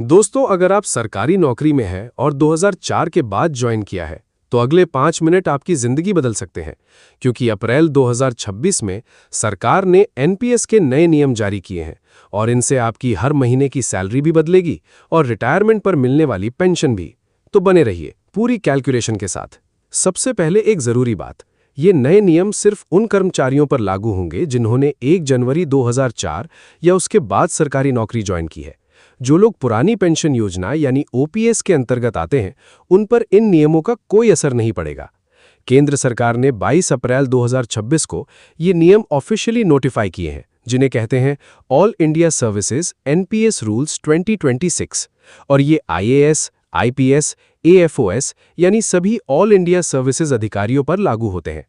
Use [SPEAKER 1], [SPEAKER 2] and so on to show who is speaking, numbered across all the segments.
[SPEAKER 1] दोस्तों, अगर आप सरकारी नौकरी में हैं और 2004 के बाद ज्वाइन किया है, तो अगले 5 मिनट आपकी जिंदगी बदल सकते हैं, क्योंकि अप्रैल 2026 में सरकार ने एनपीएस के नए नियम जारी किए हैं और इनसे आपकी हर महीने की सैलरी भी बदलेगी और रिटायरमेंट पर मिलने वाली पेंशन भी। तो बने रहिए पूरी कैलकुलेशन के साथ। सबसे पहले एक जरूरी बात, ये नए नियम सिर्फ उन कर्मचारियों पर लागू होंगे जिन्होंने 1 जनवरी 2004 या उसके बाद सरकारी नौकरी ज्वाइन की है। जो लोग पुरानी पेंशन योजना यानी ओपीएस के अंतर्गत आते हैं, उन पर इन नियमों का कोई असर नहीं पड़ेगा। केंद्र सरकार ने 22 अप्रैल 2026 को ये नियम ऑफिशियली नोटिफाई किए हैं, जिन्हें कहते हैं all India services NPS rules 2026, और ये आईएएस, आईपीएस, एएफओएस यानी सभी ऑल इंडिया सर्विसेज अधिकारियों पर लागू होते हैं।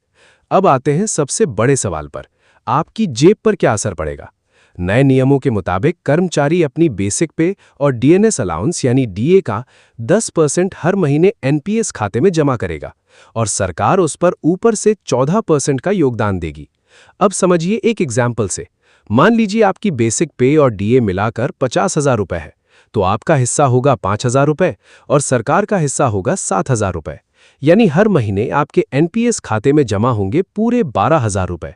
[SPEAKER 1] अब आते हैं सबसे बड़े सवाल पर, आपकी जेब पर क्या असर पड़ेगा। नए नियमों के मुताबिक कर्मचारी अपनी बेसिक पे और डीएनएस अलाउंस यानी डीए का 10% हर महीने एनपीएस खाते में जमा करेगा और सरकार उस पर ऊपर से 14% का योगदान देगी। अब समझिए एक एग्जाम्पल से, मान लीजिए आपकी बेसिक पे और डीए मिलाकर 50,000 रुपए है, तो आपका हिस्सा होगा 5,000 रुपए और सरकार का हिस्सा होगा 7,000 रुपए। यानी हर महीने आपके एनपीएस खाते में जमा होंगे पूरे 12,000 रुपए।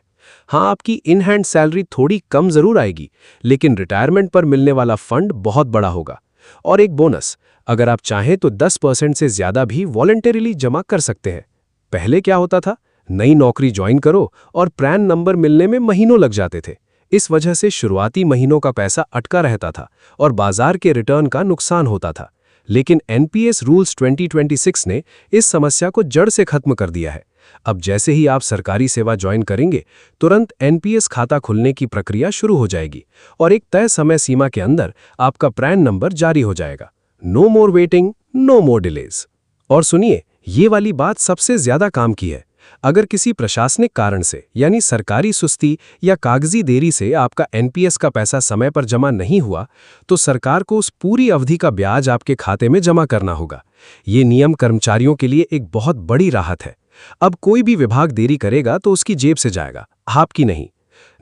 [SPEAKER 1] हाँ, आपकी इन हैंड सैलरी थोड़ी कम जरूर आएगी, लेकिन रिटायरमेंट पर मिलने वाला फंड बहुत बड़ा होगा। और एक बोनस, अगर आप चाहें तो 10% से ज्यादा भी वॉलंटरीली जमा कर सकते हैं। पहले क्या होता था, नई नौकरी ज्वाइन करो और पैन नंबर मिलने में महीनों लग जाते थे। इस वजह से शुरुआती महीनों का पैसा अटका रहता था और बाजार के रिटर्न का नुकसान होता था। लेकिन एनपीएस रूल्स 2026 ने इस समस्या को जड़ से खत्म कर दिया है। अब जैसे ही आप सरकारी सेवा ज्वाइन करेंगे, तुरंत एनपीएस खाता खुलने की प्रक्रिया शुरू हो जाएगी और एक तय समय सीमा के अंदर आपका पैन नंबर जारी हो जाएगा। नो मोर वेटिंग, नो मोर डिलेज। और सुनिए, ये वाली बात सबसे ज्यादा काम की है। अगर किसी प्रशासनिक कारण से यानी सरकारी सुस्ती या कागजी देरी से आपका एनपीएस का पैसा समय पर जमा नहीं हुआ, तो सरकार को उस पूरी अवधि का ब्याज आपके खाते में जमा करना होगा। ये नियम कर्मचारियों के लिए एक बहुत बड़ी राहत है। अब कोई भी विभाग देरी करेगा तो उसकी जेब से जाएगा, आपकी नहीं।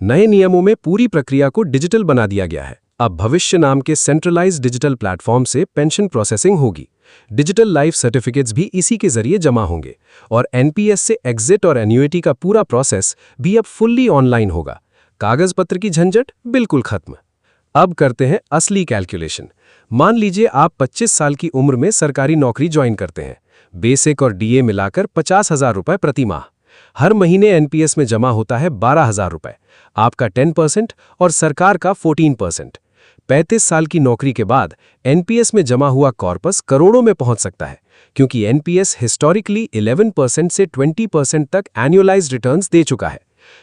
[SPEAKER 1] नए नियमों में पूरी प्रक्रिया को डिजिटल बना दिया गया है। अब भविष्य नाम के सेंट्रलाइज्ड डिजिटल प्लेटफॉर्म से पेंशन प्रोसेसिंग होगी। डिजिटल लाइफ सर्टिफिकेट्स भी इसी के जरिए जमा होंगे और एनपीएस से एग्जिट और एन्युइटी का पूरा प्रोसेस भी अब फुल्ली ऑनलाइन होगा। कागज पत्र की झंझट बिल्कुल खत्म। अब करते हैं असली कैलकुलेशन। मान लीजिए आप 25 साल की उम्र में सरकारी नौकरी ज्वाइन करते हैं। बेसिक और डीए मिलाकर 50,000 रुपए प्रति माह। हर महीने एनपीएस में जमा होता है 12,000 रुपए, आपका 10% और सरकार का 14%। 35 साल की नौकरी के बाद एनपीएस में जमा हुआ कॉर्पस करोड़ों में पहुंच सकता है, क्योंकि एनपीएस हिस्टोरिकली 11% से 20% तक एनुअलाइज्ड रिटर्न्स दे चुका है।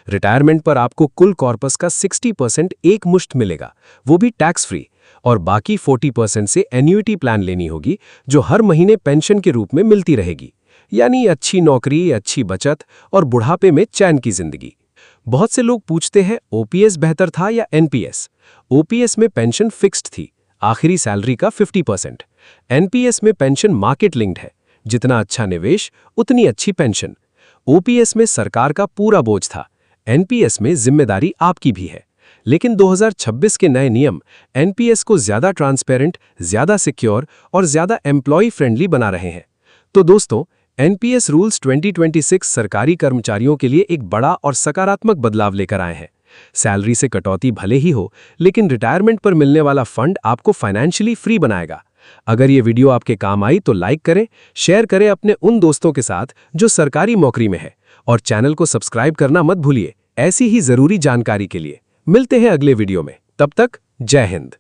[SPEAKER 1] रिटायरमेंट पर आपको कुल कॉर्पस का 60% एक मुश्त मिलेगा, वो भी टैक्स फ्री, और बाकी 40% से एन्युइटी प्लान लेनी होगी, जो हर महीने पेंशन के रूप में मिलती रहेगी। यानी अच्छी नौकरी, अच्छी बचत और बुढ़ापे में चैन की जिंदगी। बहुत से लोग पूछते हैं, ओपीएस बेहतर था या एनपीएस? ओपीएस में पेंशन फिक्स्ड थी, आखिरी सैलरी का 50%। एनपीएस में पेंशन मार्केट लिंक्ड है, जितना अच्छा निवेश उतनी अच्छी पेंशन। ओपीएस में सरकार का पूरा बोझ था, एनपीएस में जिम्मेदारी आपकी भी है। लेकिन 2026 के नए नियम एनपीएस को ज्यादा ट्रांसपेरेंट, ज्यादा सिक्योर और ज्यादा एम्प्लॉय फ्रेंडली बना रहे हैं। तो दोस्तों, एनपीएस रूल्स 2026 सरकारी कर्मचारियों के लिए एक बड़ा और सकारात्मक बदलाव लेकर आए हैं। सैलरी से कटौती भले ही हो, लेकिन रिटायरमेंट पर मिलने वाला फंड आपको फाइनेंशियली फ्री बनाएगा। अगर ये वीडियो आपके काम आई तो लाइक करें, शेयर करें अपने उन दोस्तों के साथ जो सरकारी नौकरी में है, और चैनल को सब्सक्राइब करना मत भूलिए ऐसी ही जरूरी जानकारी के लिए। मिलते हैं अगले वीडियो में, तब तक जय हिंद।